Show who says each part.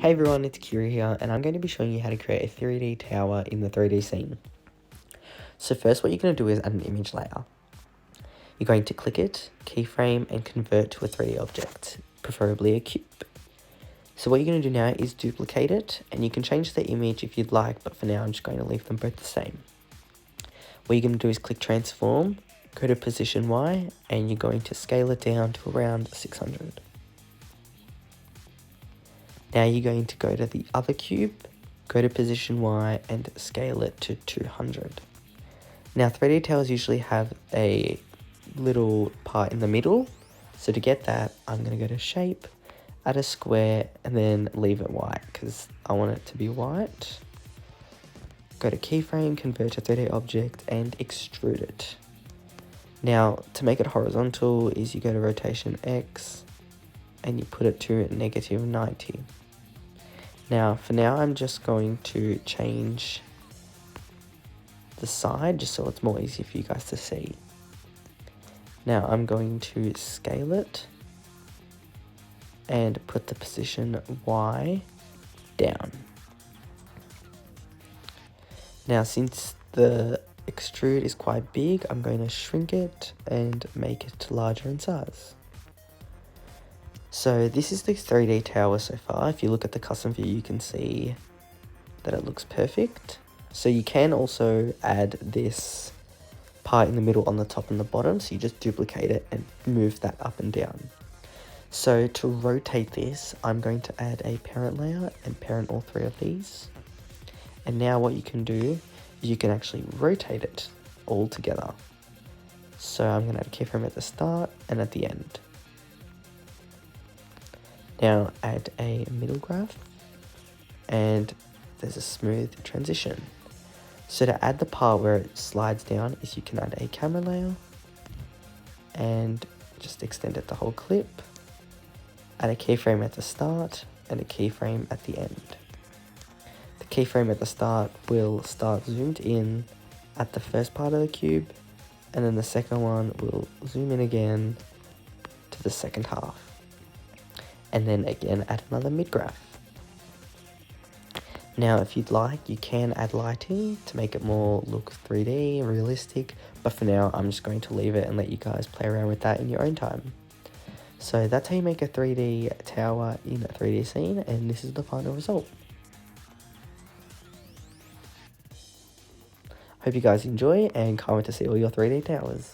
Speaker 1: Hey everyone, it's Kira here, and I'm going to be showing you how to create a 3D tower in the 3D scene. So first what you're going to do is add an image layer. You're going to click it, keyframe, and convert to a 3D object, preferably a cube. So what you're going to do now is duplicate it, and you can change the image if you'd like, but for now I'm just going to leave them both the same. What you're going to do is click transform, go to position Y, and you're going to scale it down to around 600. Now you're going to go to the other cube, go to position Y and scale it to 200. Now 3D towers usually have a little part in the middle, so to get that I'm going to go to shape, add a square and then leave it white because I want it to be white. Go to keyframe, convert to 3D object and extrude it. Now to make it horizontal is you go to rotation X and you put it to -90. Now, for now, I'm just going to change the side just so it's more easy for you guys to see. Now, I'm going to scale it and put the position Y down. Now, since the extrude is quite big, I'm going to shrink it and make it larger in size. So this is the 3D tower so far. If you look at the custom view, you can see that it looks perfect. So you can also add this part in the middle on the top and the bottom. So you just duplicate it and move that up and down. So to rotate this, I'm going to add a parent layer and parent all three of these. And now what you can do is you can actually rotate it all together. So I'm going to add a keyframe at the start and at the end. Now add a middle graph and there's a smooth transition. So to add the part where it slides down is you can add a camera layer and just extend it the whole clip. Add a keyframe at the start and a keyframe at the end. The keyframe at the start will start zoomed in at the first part of the cube and then the second one will zoom in again to the second half. And then again add another mid-graph. Now if you'd like, you can add lighting to make it more look 3D, realistic, but for now I'm just going to leave it and let you guys play around with that in your own time. So that's how you make a 3D tower in a 3D scene, and this is the final result. Hope you guys enjoy and can't wait to see all your 3D towers.